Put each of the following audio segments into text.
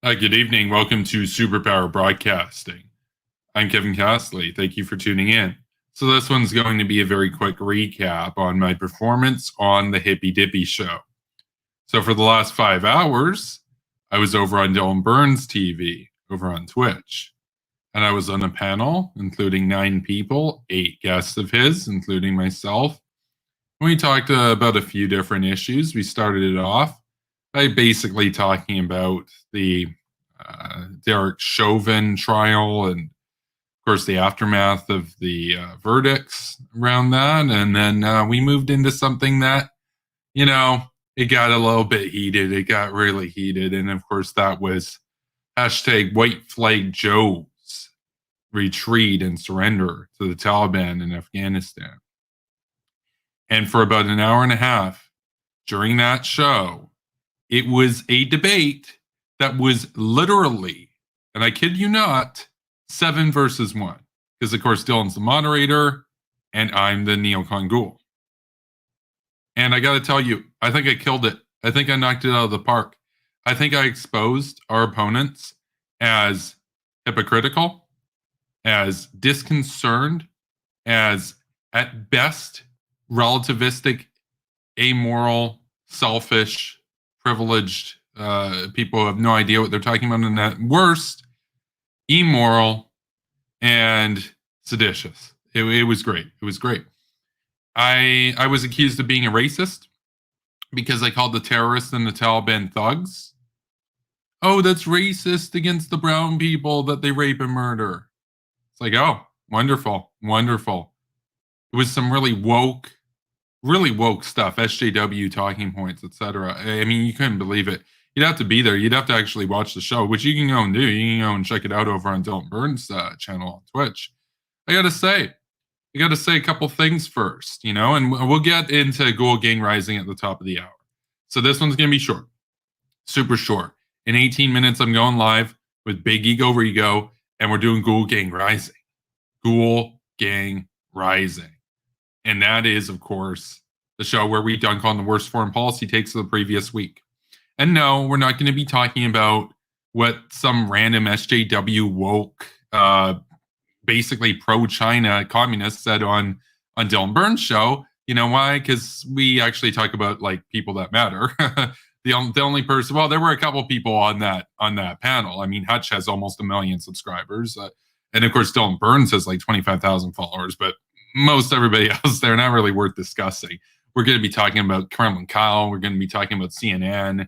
Good evening. Welcome to Superpower Broadcasting. I'm Kevin Castley. Thank you for tuning in. So, this one's going to be a very quick recap on my performance on the Hippy Dippy show. So, for the last 5 hours, I was over on Dylan Burns TV over on Twitch. And I was on a panel, including 9 people, 8 guests of his, including myself. We talked about a few different issues. We started it off by basically talking about the Derek Chauvin trial and, of course, the aftermath of the verdicts around that. And then we moved into something that, it got a little bit heated. It got really heated. And, of course, that was hashtag White Flag Joe's retreat and surrender to the Taliban in Afghanistan. And for about an hour and a half during that show, it was a debate that was literally, and I kid you not, 7 versus 1. Because, of course, Dylan's the moderator and I'm the neocon ghoul. And I got to tell you, I think I killed it. I think I knocked it out of the park. I think I exposed our opponents as hypocritical, as disconcerted, as at best relativistic, amoral, selfish, privileged people who have no idea what they're talking about, and at worst, immoral and seditious. It was great. It was great. I was accused of being a racist because I called the terrorists and the Taliban thugs. Oh, that's racist against the brown people that they rape and murder. It's like, oh, wonderful, wonderful. It was some really woke stuff, SJW talking points, etc. I mean, you couldn't believe it. You'd have to be there. You'd have to actually watch the show, which you can go and do. You can go and check it out over on Dylan Burns' channel on Twitch. I got to say a couple things first, and we'll get into Ghoul Gang Rising at the top of the hour. So this one's going to be short, super short. In 18 minutes, I'm going live with Big Ego Rigo, and we're doing Ghoul Gang Rising. Ghoul Gang Rising. And that is, of course, the show where we dunk on the worst foreign policy takes of the previous week. And no, we're not going to be talking about what some random SJW woke, basically pro-China communist said on Dylan Burns' show. You know why? Because we actually talk about people that matter. The only person, well, there were a couple people on that panel. I mean, Hutch has almost 1 million subscribers, and of course, Dylan Burns has 25,000 followers, but most everybody else, they're not really worth discussing. We're going to be talking about Kremlin Kyle. We're going to be talking about CNN.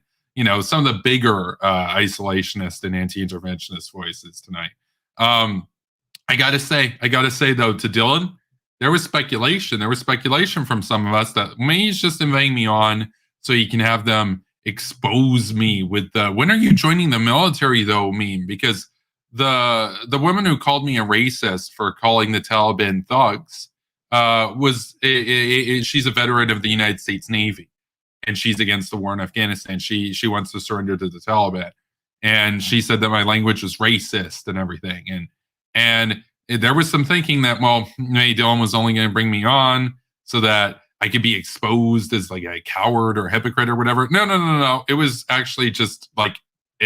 Some of the bigger isolationist and anti-interventionist voices tonight. I got to say though, to Dylan, there was speculation. There was speculation from some of us that maybe he's just inviting me on so he can have them expose me with the "when are you joining the military" though meme, because the woman who called me a racist for calling the Taliban thugs she's a veteran of the United States Navy, and she's against the war in Afghanistan. She wants to surrender to the Taliban, and she said that my language was racist and everything. And there was some thinking that, well, maybe Dylan was only going to bring me on so that I could be exposed as a coward or hypocrite or whatever. No. It was actually just a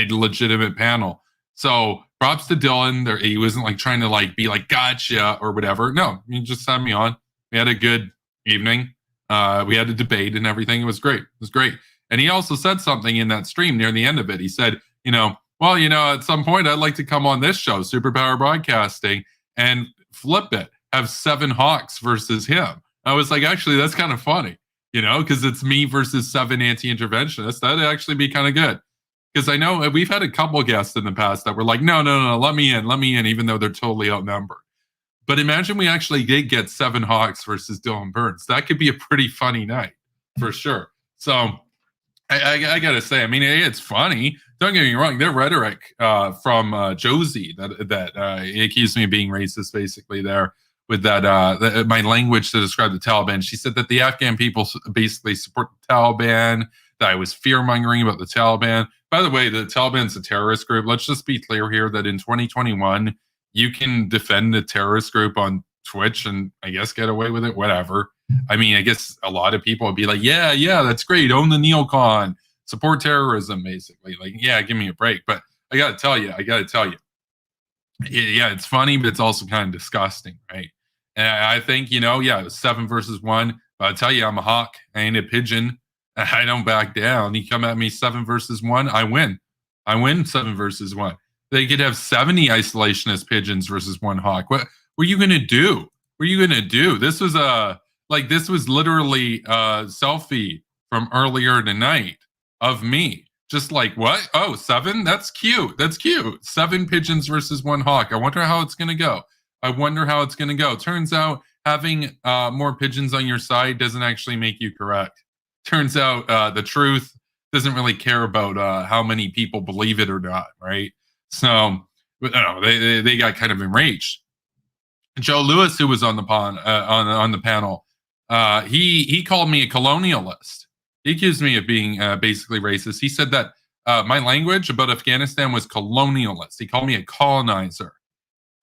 legitimate panel. So props to Dylan. He wasn't trying to be gotcha or whatever. No, he just had me on. We had a good evening. We had a debate and everything. It was great. It was great. And he also said something in that stream near the end of it. He said, at some point I'd like to come on this show, Superpower Broadcasting, and flip it, have 7 Hawks versus him. I was like, actually, that's kind of funny, because it's me versus 7 anti-interventionists. That'd actually be kind of good. Because I know we've had a couple guests in the past that were like, no, let me in, even though they're totally outnumbered. But imagine we actually did get 7 Hawks versus Dylan Burns. That could be a pretty funny night, for sure. So I got to say, I mean, it's funny. Don't get me wrong. Their rhetoric from Josie that accused me of being racist, basically, there with that my language to describe the Taliban. She said that the Afghan people basically support the Taliban, that I was fear-mongering about the Taliban. By the way, the Taliban's a terrorist group. Let's just be clear here that in 2021, you can defend a terrorist group on Twitch and I guess get away with it, whatever. I mean, I guess a lot of people would be like, yeah, that's great. Own the neocon, support terrorism, basically. Yeah, give me a break. But I got to tell you, yeah, it's funny, but it's also kind of disgusting, right? And I think, yeah, it was 7 versus 1. But I tell you, I'm a hawk. I ain't a pigeon. I don't back down. You come at me 7 versus 1, I win. I win 7 versus 1. They could have 70 isolationist pigeons versus one hawk. What were you gonna do? What were you gonna do? This was this was literally a selfie from earlier tonight of me. Just like, what? Oh, 7? That's cute. That's cute. 7 pigeons versus one hawk. I wonder how it's going to go. Turns out having more pigeons on your side doesn't actually make you correct. Turns out the truth doesn't really care about how many people believe it or not, right? So, they got kind of enraged. Joe Lewis, who was on the on the panel, he called me a colonialist. He accused me of being basically racist. He said that my language about Afghanistan was colonialist. He called me a colonizer.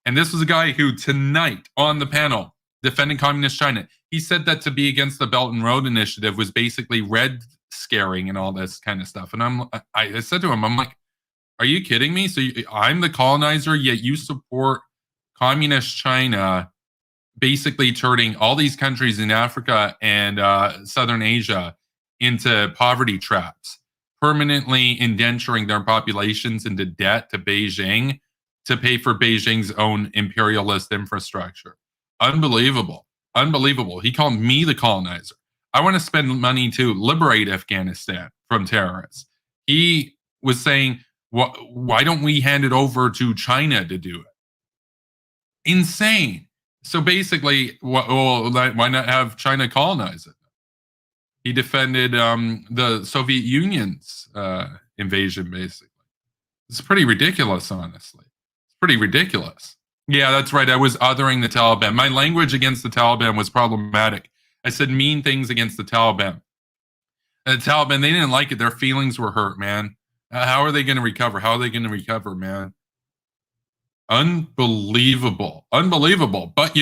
And this was a guy who tonight on the panel defending communist China, he said that to be against the Belt and Road Initiative was basically red scaring and all this kind of stuff. And I said to him, I'm like, are you kidding me? So I'm the colonizer, yet you support communist China basically turning all these countries in Africa and Southern Asia into poverty traps, permanently indenturing their populations into debt to Beijing to pay for Beijing's own imperialist infrastructure. Unbelievable. Unbelievable. He called me the colonizer. I want to spend money to liberate Afghanistan from terrorists. He was saying, why don't we hand it over to China to do it? Insane. So basically, why not have China colonize it? He defended the Soviet Union's invasion, basically. It's pretty ridiculous, honestly. It's pretty ridiculous. Yeah, that's right. I was othering the Taliban. My language against the Taliban was problematic. I said mean things against the Taliban. And the Taliban, they didn't like it. Their feelings were hurt, man. How are they going to recover? How are they going to recover, man? Unbelievable. Unbelievable. But,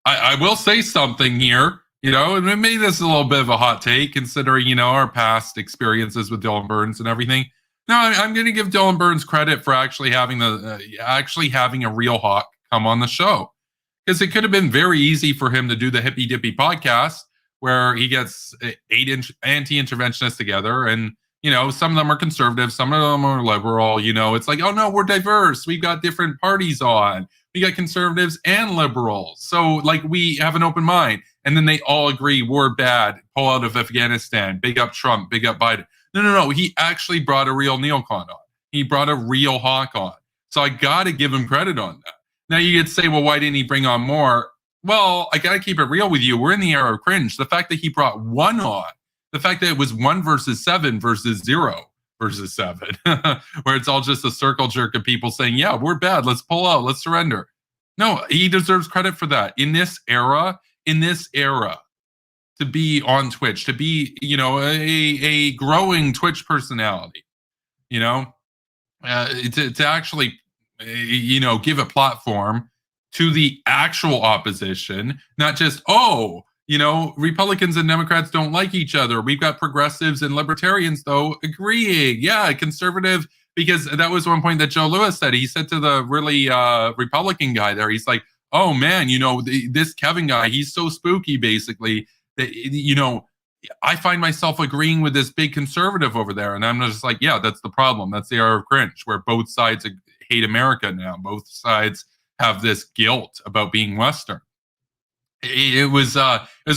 I will say something here. And maybe this is a little bit of a hot take considering, our past experiences with Dylan Burns and everything. No, I'm going to give Dylan Burns credit for actually having a real hawk come on the show, because it could have been very easy for him to do the Hippy Dippy podcast where he gets 8 anti-interventionists together, and some of them are conservative, some of them are liberal. It's like, oh no, we're diverse. We've got different parties on. We got conservatives and liberals, so we have an open mind. And then they all agree we're bad. Pull out of Afghanistan. Big up Trump. Big up Biden. No. He actually brought a real neocon on. He brought a real hawk on. So I got to give him credit on that. Now you could say, well, why didn't he bring on more? Well, I got to keep it real with you. We're in the era of cringe. The fact that he brought one on, the fact that it was 1 versus 7 versus 0 versus 7, where it's all just a circle jerk of people saying, yeah, we're bad. Let's pull out. Let's surrender. No, he deserves credit for that. In this era, to be on Twitch, to be, a growing Twitch personality, to actually, give a platform to the actual opposition, not just, Republicans and Democrats don't like each other. We've got progressives and libertarians, though, agreeing. Yeah, conservative, because that was one point that Joe Lewis said. He said to the really Republican guy there, he's like, oh man, this Kevin guy, he's so spooky, basically, that, I find myself agreeing with this big conservative over there. And I'm just like, yeah, that's the problem. That's the era of cringe, where both sides hate America now. Both sides have this guilt about being Western. It was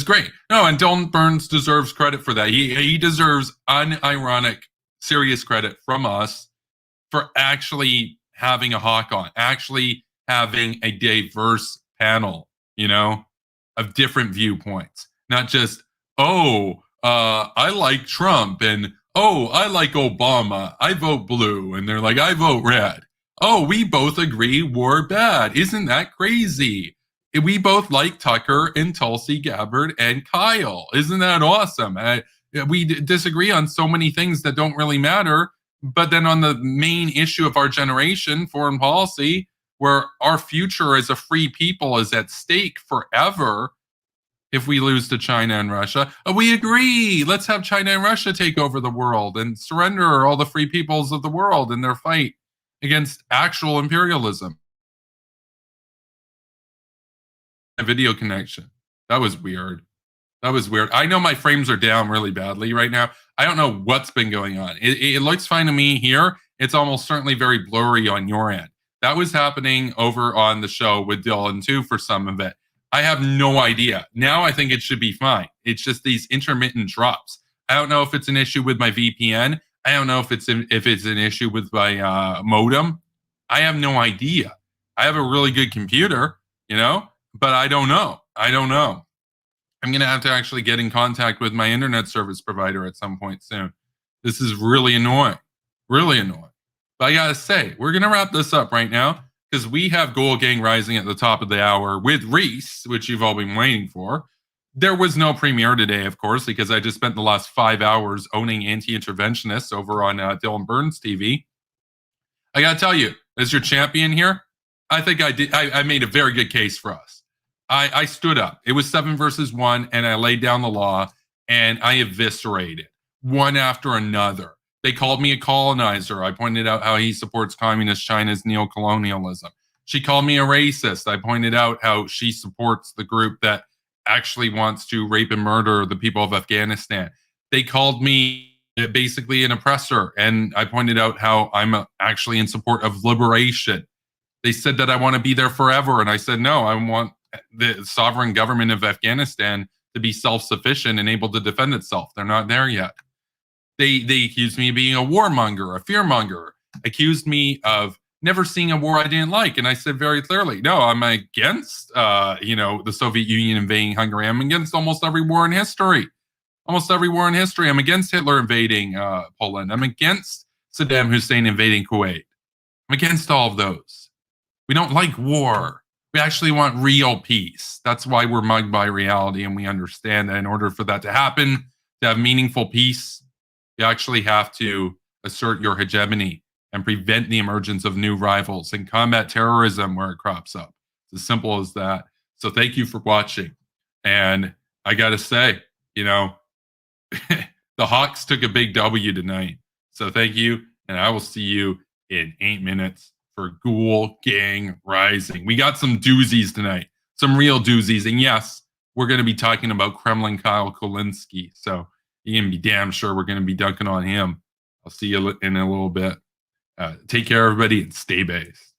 great. No, and Dylan Burns deserves credit for that. He deserves unironic, serious credit from us for actually having a hawk on, actually having a diverse panel, of different viewpoints. Not just, I like Trump, and, I like Obama. I vote blue. And they're like, I vote red. Oh, we both agree we're bad. Isn't that crazy? We both like Tucker and Tulsi Gabbard and Kyle. Isn't that awesome? We disagree on so many things that don't really matter. But then on the main issue of our generation, foreign policy, where our future as a free people is at stake forever if we lose to China and Russia, we agree. Let's have China and Russia take over the world and surrender all the free peoples of the world in their fight against actual imperialism. A video connection. That was weird. That was weird. I know my frames are down really badly right now. I don't know what's been going on. It looks fine to me here. It's almost certainly very blurry on your end. That was happening over on the show with Dylan too for some of it. I have no idea. Now I think it should be fine. It's just these intermittent drops. I don't know if it's an issue with my VPN. I don't know if it's an issue with my modem. I have no idea. I have a really good computer, but I don't know. I'm going to have to actually get in contact with my internet service provider at some point soon. This is really annoying. Really annoying. But I got to say, we're going to wrap this up right now because we have Goal Gang Rising at the top of the hour with Reese, which you've all been waiting for. There was no premiere today, of course, because I just spent the last 5 hours owning anti-interventionists over on Dylan Burns TV. I got to tell you, as your champion here, I think I did. I made a very good case for us. I stood up. It was 7 versus 1, and I laid down the law, and I eviscerated one after another. They called me a colonizer. I pointed out how he supports communist China's neocolonialism. She called me a racist. I pointed out how she supports the group that actually wants to rape and murder the people of Afghanistan. They called me basically an oppressor, and I pointed out how I'm actually in support of liberation. They said that I want to be there forever, and I said, no, I want the sovereign government of Afghanistan to be self-sufficient and able to defend itself. They're not there yet. They accused me of being a warmonger, a fearmonger, accused me of never seeing a war I didn't like. And I said very clearly, no, I'm against, the Soviet Union invading Hungary. I'm against almost every war in history. Almost every war in history. I'm against Hitler invading Poland. I'm against Saddam Hussein invading Kuwait. I'm against all of those. We don't like war. We actually want real peace. That's why we're mugged by reality, and we understand that in order for that to happen, to have meaningful peace, you actually have to assert your hegemony and prevent the emergence of new rivals and combat terrorism where it crops up. It's as simple as that. So thank you for watching. And I got to say, the Hawks took a big W tonight. So thank you, and I will see you in 8 minutes for Ghoul Gang Rising. We got some doozies tonight, some real doozies. And yes, we're going to be talking about Kremlin Kyle Kulinski. So you can be damn sure we're going to be dunking on him. I'll see you in a little bit. Take care, everybody, and stay based.